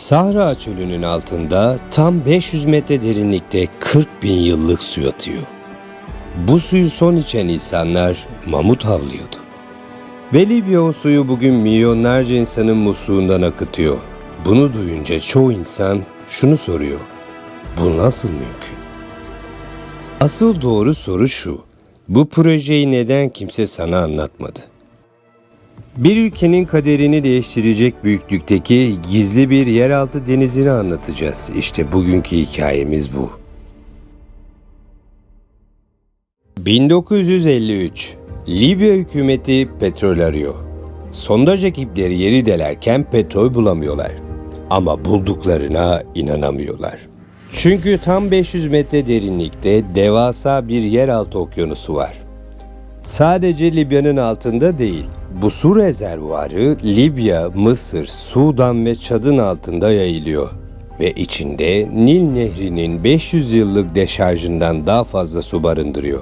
Sahra çölünün altında tam 500 metre derinlikte 40 bin yıllık su yatıyor. Bu suyu son içen insanlar mamut avlıyordu. Ve Libya o suyu bugün milyonlarca insanın musluğundan akıtıyor. Bunu duyunca çoğu insan şunu soruyor: bu nasıl mümkün? Asıl doğru soru şu: bu projeyi neden kimse sana anlatmadı? Bir ülkenin kaderini değiştirecek büyüklükteki gizli bir yeraltı denizini anlatacağız. İşte bugünkü hikayemiz bu. 1953, Libya hükümeti petrol arıyor. Sondaj ekipleri yeri delerken petrol bulamıyorlar. Ama bulduklarına inanamıyorlar. Çünkü tam 500 metre derinlikte devasa bir yeraltı okyanusu var. Sadece Libya'nın altında değil, bu su rezervuarı Libya, Mısır, Sudan ve Çad'ın altında yayılıyor. Ve içinde Nil Nehri'nin 500 yıllık deşarjından daha fazla su barındırıyor.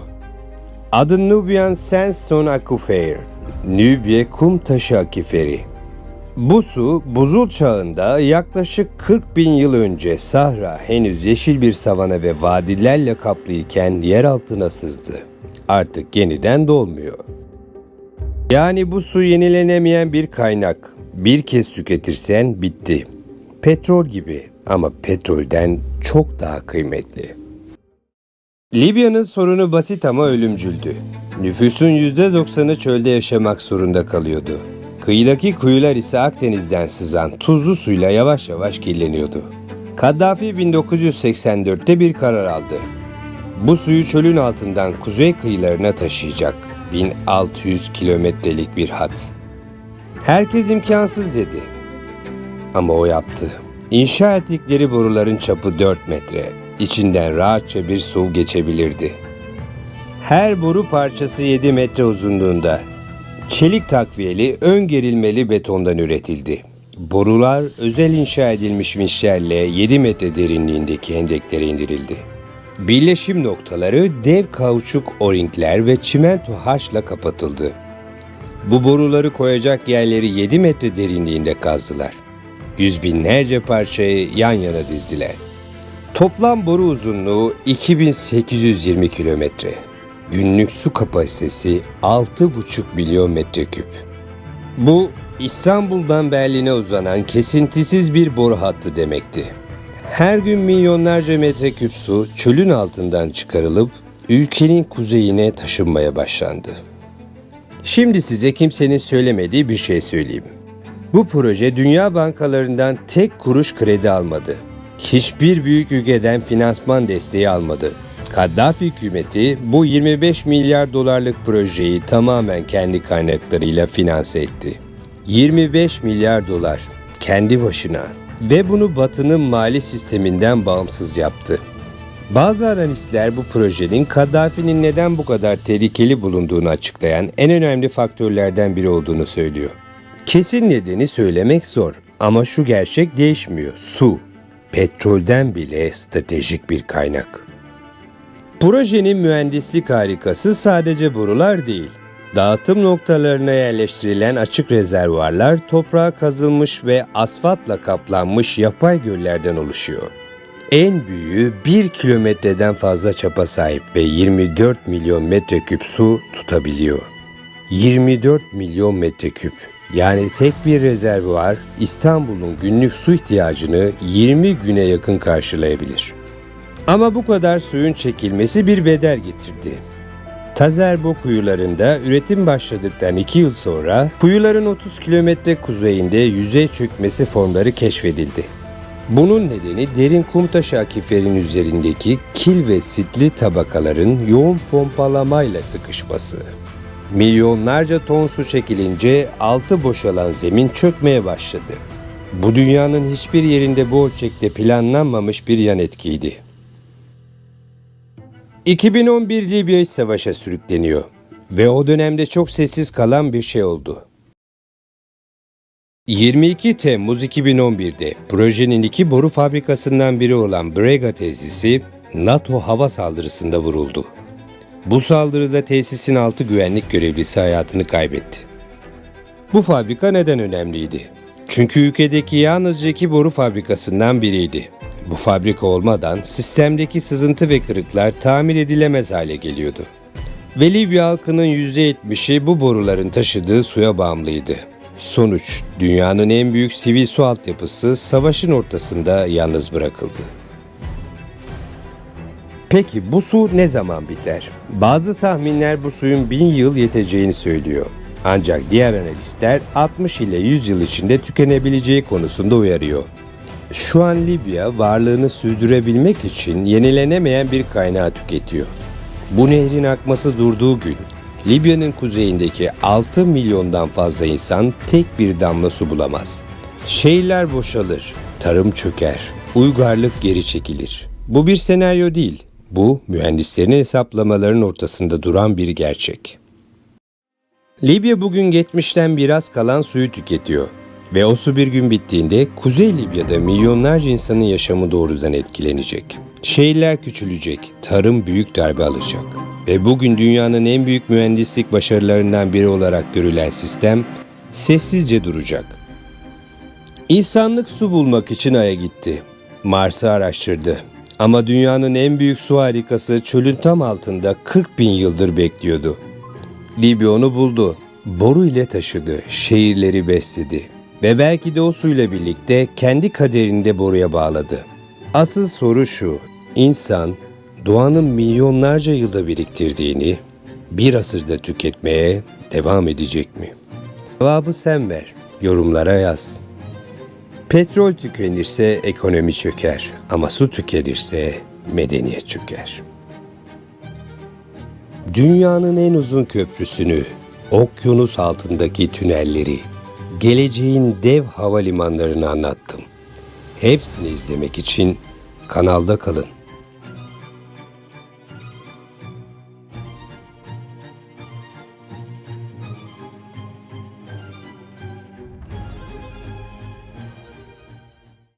Adı Nubian Sandstone Aquifer, Nübye kum taşı akiferi. Bu su buzul çağında yaklaşık 40 bin yıl önce Sahra henüz yeşil bir savana ve vadilerle kaplıyken yer altına sızdı. Artık yeniden dolmuyor. Yani bu su yenilenemeyen bir kaynak. Bir kez tüketirsen bitti. Petrol gibi ama petrolden çok daha kıymetli. Libya'nın sorunu basit ama ölümcüldü. Nüfusun %90'ı çölde yaşamak zorunda kalıyordu. Kıyıdaki kuyular ise Akdeniz'den sızan tuzlu suyla yavaş yavaş kirleniyordu. Kaddafi 1984'te bir karar aldı. Bu suyu çölün altından kuzey kıyılarına taşıyacak 1600 kilometrelik bir hat. Herkes imkansız dedi. Ama o yaptı. İnşa ettikleri boruların çapı 4 metre. İçinden rahatça bir su geçebilirdi. Her boru parçası 7 metre uzunluğunda. Çelik takviyeli ön gerilmeli betondan üretildi. Borular özel inşa edilmiş vinçlerle 7 metre derinliğindeki hendeklere indirildi. Birleşim noktaları dev kauçuk o-ringler ve çimento harçla kapatıldı. Bu boruları koyacak yerleri 7 metre derinliğinde kazdılar. Yüz binlerce parçayı yan yana dizdiler. Toplam boru uzunluğu 2820 kilometre. Günlük su kapasitesi 6,5 milyon metreküp. Bu İstanbul'dan Berlin'e uzanan kesintisiz bir boru hattı demekti. Her gün milyonlarca metreküp su çölün altından çıkarılıp ülkenin kuzeyine taşınmaya başlandı. Şimdi size kimsenin söylemediği bir şey söyleyeyim. Bu proje dünya bankalarından tek kuruş kredi almadı. Hiçbir büyük ülkeden finansman desteği almadı. Kaddafi hükümeti bu 25 milyar dolarlık projeyi tamamen kendi kaynaklarıyla finanse etti. 25 milyar dolar kendi başına ve bunu Batı'nın mali sisteminden bağımsız yaptı. Bazı analistler bu projenin Kaddafi'nin neden bu kadar tehlikeli bulunduğunu açıklayan en önemli faktörlerden biri olduğunu söylüyor. Kesin nedeni söylemek zor ama şu gerçek değişmiyor: su. Petrolden bile stratejik bir kaynak. Projenin mühendislik harikası sadece borular değil. Dağıtım noktalarına yerleştirilen açık rezervuarlar toprağa kazılmış ve asfaltla kaplanmış yapay göllerden oluşuyor. En büyüğü 1 kilometreden fazla çapa sahip ve 24 milyon metreküp su tutabiliyor. 24 milyon metreküp. Yani tek bir rezervuar İstanbul'un günlük su ihtiyacını 20 güne yakın karşılayabilir. Ama bu kadar suyun çekilmesi bir bedel getirdi. Tazerbo kuyularında üretim başladıktan 2 yıl sonra kuyuların 30 kilometre kuzeyinde yüzey çökmesi formları keşfedildi. Bunun nedeni derin kum taşı akiferin üzerindeki kil ve sitli tabakaların yoğun pompalamayla sıkışması. Milyonlarca ton su çekilince altı boşalan zemin çökmeye başladı. Bu dünyanın hiçbir yerinde bu ölçekte planlanmamış bir yan etkiydi. 2011 Libya iç savaşa sürükleniyor ve o dönemde çok sessiz kalan bir şey oldu. 22 Temmuz 2011'de projenin 2 boru fabrikasından biri olan Brega tesisi NATO hava saldırısında vuruldu. Bu saldırıda tesisin 6 güvenlik görevlisi hayatını kaybetti. Bu fabrika neden önemliydi? Çünkü ülkedeki yalnızca 2 boru fabrikasından biriydi. Bu fabrika olmadan sistemdeki sızıntı ve kırıklar tamir edilemez hale geliyordu. Ve Libya halkının %70'i bu boruların taşıdığı suya bağımlıydı. Sonuç, dünyanın en büyük sivil su altyapısı savaşın ortasında yalnız bırakıldı. Peki bu su ne zaman biter? Bazı tahminler bu suyun 1000 yıl yeteceğini söylüyor. Ancak diğer analistler 60 ile 100 yıl içinde tükenebileceği konusunda uyarıyor. Şu an Libya varlığını sürdürebilmek için yenilenemeyen bir kaynağı tüketiyor. Bu nehrin akması durduğu gün, Libya'nın kuzeyindeki 6 milyondan fazla insan tek bir damla su bulamaz. Şehirler boşalır, tarım çöker, uygarlık geri çekilir. Bu bir senaryo değil, bu mühendislerin hesaplamalarının ortasında duran bir gerçek. Libya bugün geçmişten biraz kalan suyu tüketiyor. Ve o su bir gün bittiğinde Kuzey Libya'da milyonlarca insanın yaşamı doğrudan etkilenecek. Şehirler küçülecek, tarım büyük darbe alacak. Ve bugün dünyanın en büyük mühendislik başarılarından biri olarak görülen sistem sessizce duracak. İnsanlık su bulmak için Ay'a gitti. Mars'ı araştırdı. Ama dünyanın en büyük su harikası çölün tam altında 40 bin yıldır bekliyordu. Libya onu buldu. Boru ile taşıdı, şehirleri besledi. Ve belki de o suyla birlikte kendi kaderini de boruya bağladı. Asıl soru şu, insan doğanın milyonlarca yılda biriktirdiğini bir asırda tüketmeye devam edecek mi? Cevabı sen ver, yorumlara yaz. Petrol tükenirse ekonomi çöker ama su tükenirse medeniyet çöker. Dünyanın en uzun köprüsünü, okyanus altındaki tünelleri, geleceğin dev havalimanlarını anlattım. Hepsini izlemek için kanalda kalın.